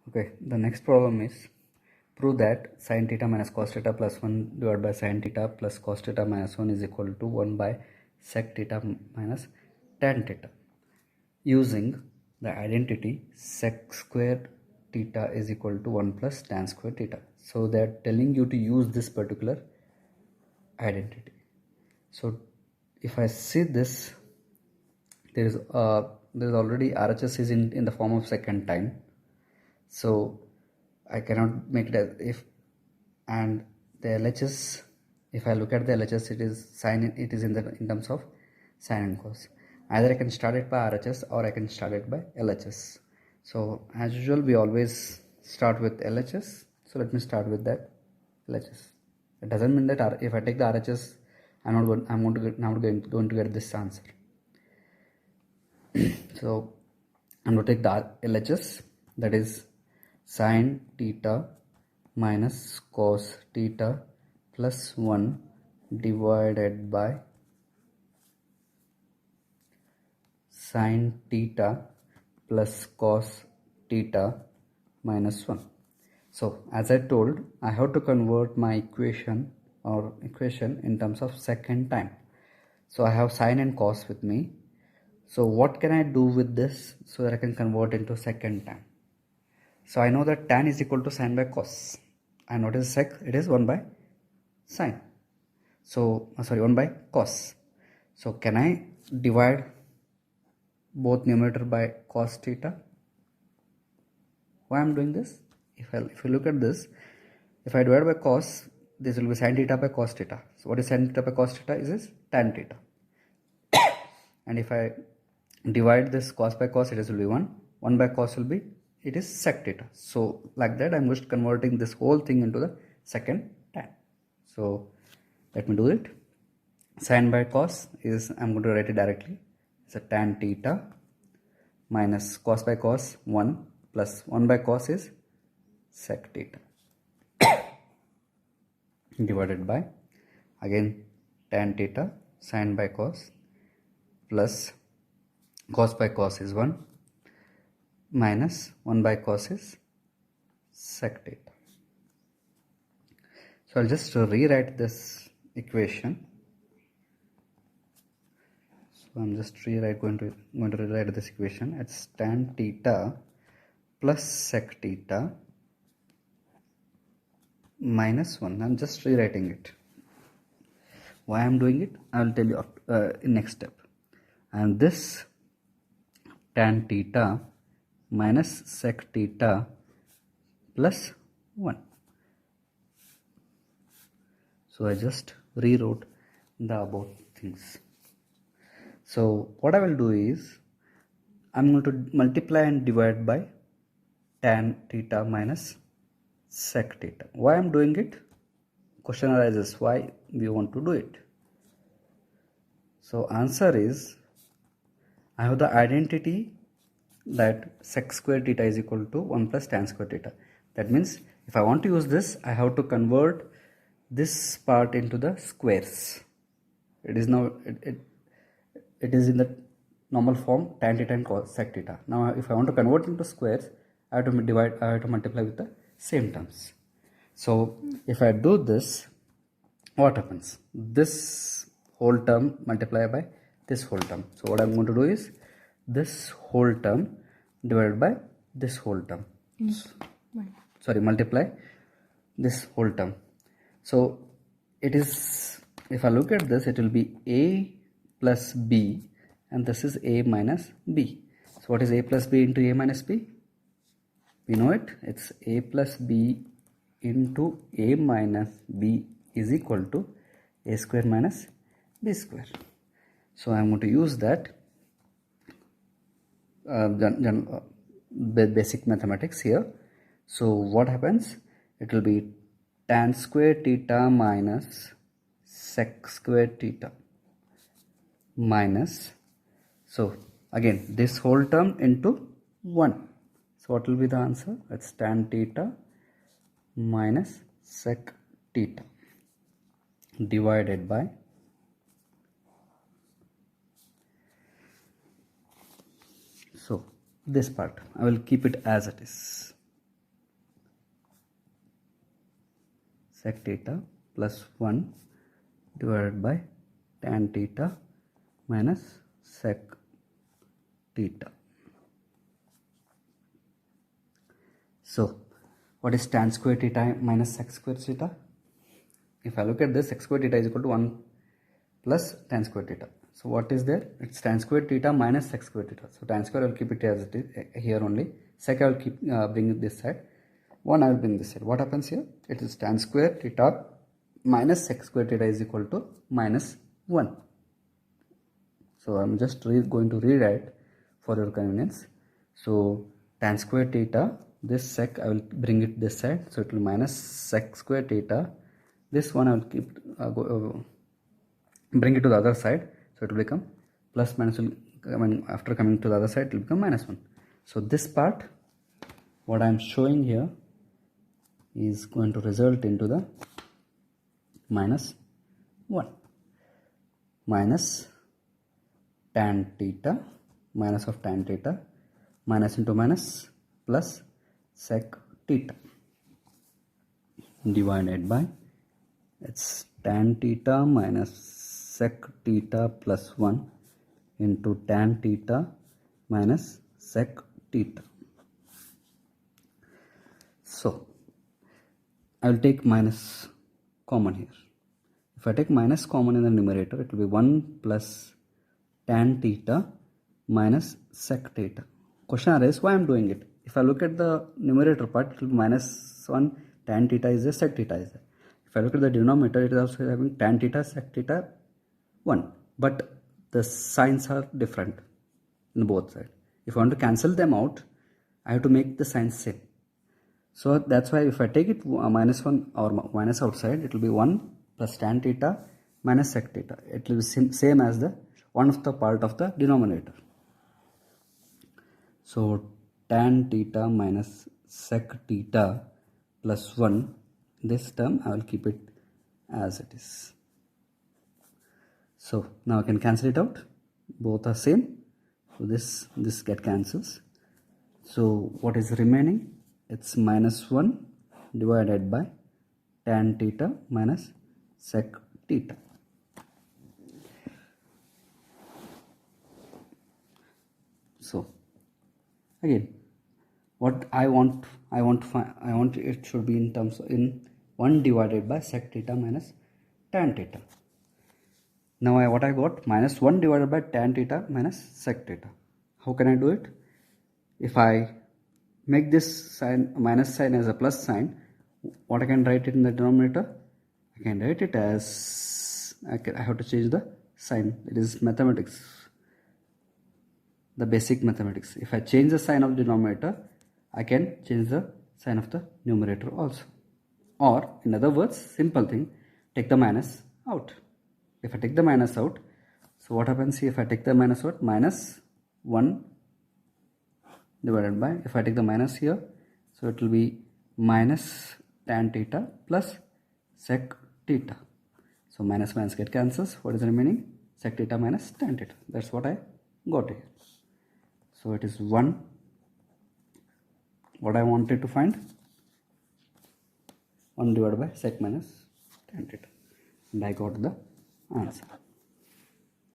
Okay, the next problem is prove that sin theta minus cos theta plus 1 divided by sin theta plus cos theta minus 1 is equal to 1 by sec theta minus tan theta using the identity sec square theta is equal to 1 plus tan square theta. So they are telling you to use this particular identity. So if I see this, there is already RHS is in the form of second time. So I cannot make it as if, and the LHS, if I look at the LHS, it is sin, it is in terms of sin and cos. Either I can start it by RHS or I can start it by LHS. So as usual, we always start with LHS. So let me start with that LHS. It doesn't mean that if I take the RHS, I'm going to get this answer. So I'm going to take the LHS, that is sin theta minus cos theta plus 1 divided by sin theta plus cos theta minus 1. So as I told, I have to convert my equation in terms of second time. So I have sin and cos with me. So what can I do with this so that I can convert into second time? So I know that tan is equal to sin by cos. And what is sec? It is 1 by sin. So, 1 by cos. So can I divide both numerator by cos theta? Why I am doing this? If you look at this, if I divide by cos, this will be sin theta by cos theta. So what is sin theta by cos theta? Is tan theta. And if I divide this cos by cos, it will be 1. 1 by cos will be, it is sec theta. So like that, I'm just converting this whole thing into the second tan. So let me do it. Sin by cos is, I'm going to write it directly. It's a tan theta minus cos by cos 1 plus 1 by cos is sec theta divided by, again, tan theta sin by cos plus cos by cos is 1 minus 1 by cos is sec theta. So I'll just rewrite this equation. So I'm just going to rewrite this equation. It's tan theta plus sec theta minus 1. I'm just rewriting it. Why I'm doing it, I'll tell you in next step. And this tan theta minus sec theta plus 1. So I just rewrote the above things. So what I will do is, I'm going to multiply and divide by tan theta minus sec theta. Why I'm doing it? Question arises, why we want to do it? So answer is, I have the identity that sec square theta is equal to 1 plus tan square theta. That means if I want to use this, I have to convert this part into the squares. It is now it is in the normal form tan theta and cos sec theta. Now if I want to convert into squares, I have to multiply with the same terms. So if I do this, what happens? This whole term multiply by this whole term. So what I'm going to do is, this whole term divided by this whole term. Multiply this whole term. So it is, if I look at this, it will be a plus b, and this is a minus b. So what is a plus b into a minus b? We know it. It's a plus b into a minus b is equal to a square minus b square. So I'm going to use that basic mathematics here. So what happens? It will be tan square theta minus sec square theta minus, so again this whole term into 1. So what will be the answer? It's tan theta minus sec theta divided by, so this part I will keep it as it is. sec theta plus 1 divided by tan theta minus sec theta. So what is tan square theta minus sec square theta? If I look at this, sec square theta is equal to 1 plus tan square theta. So what is there? It's tan square theta minus sec square theta. So tan square I will keep it as it is here only. Sec I will keep bring it this side. 1 I will bring this side. What happens here? It is tan square theta minus sec square theta is equal to minus 1. So I'm just going to rewrite for your convenience. So tan square theta, this sec I will bring it this side. So it will minus sec square theta. This one I will keep bring it to the other side. So it will become plus minus will after coming to the other side it will become minus 1. So this part what I am showing here is going to result into the minus 1 minus tan theta minus of tan theta minus into minus plus sec theta divided by it's tan theta minus sec theta plus 1 into tan theta minus sec theta. So I will take minus common here. If I take minus common in the numerator, it will be 1 plus tan theta minus sec theta. Question arises why I am doing it. If I look at the numerator part, it will be minus 1 tan theta is there, sec theta is there. If I look at the denominator, it is also having tan theta, sec theta 1. But the signs are different in both sides. If I want to cancel them out, I have to make the signs same. So that's why if I take it minus 1 or minus outside, it will be 1 plus tan theta minus sec theta. It will be same as the one of the part of the denominator. So tan theta minus sec theta plus 1, this term I will keep it as it is. So now I can cancel it out. Both are same. So this get cancels. So what is remaining? It's minus 1 divided by tan theta minus sec theta. So again, what I want it should be in terms of 1 divided by sec theta minus tan theta. Now what I got? Minus 1 divided by tan theta minus sec theta. How can I do it? If I make this sign minus sign as a plus sign, what I can write it in the denominator? I can write it as I have to change the sign. It is mathematics, the basic mathematics. If I change the sign of the denominator, I can change the sign of the numerator also. Or in other words, simple thing, take the minus out. If I take the minus out, so what happens here? If I take the minus out, minus 1 divided by, if I take the minus here, so it will be minus tan theta plus sec theta. So minus minus get cancels. What is remaining? Sec theta minus tan theta. That's what I got here. So it is 1. What I wanted to find? 1 divided by sec minus tan theta. And I got the answer.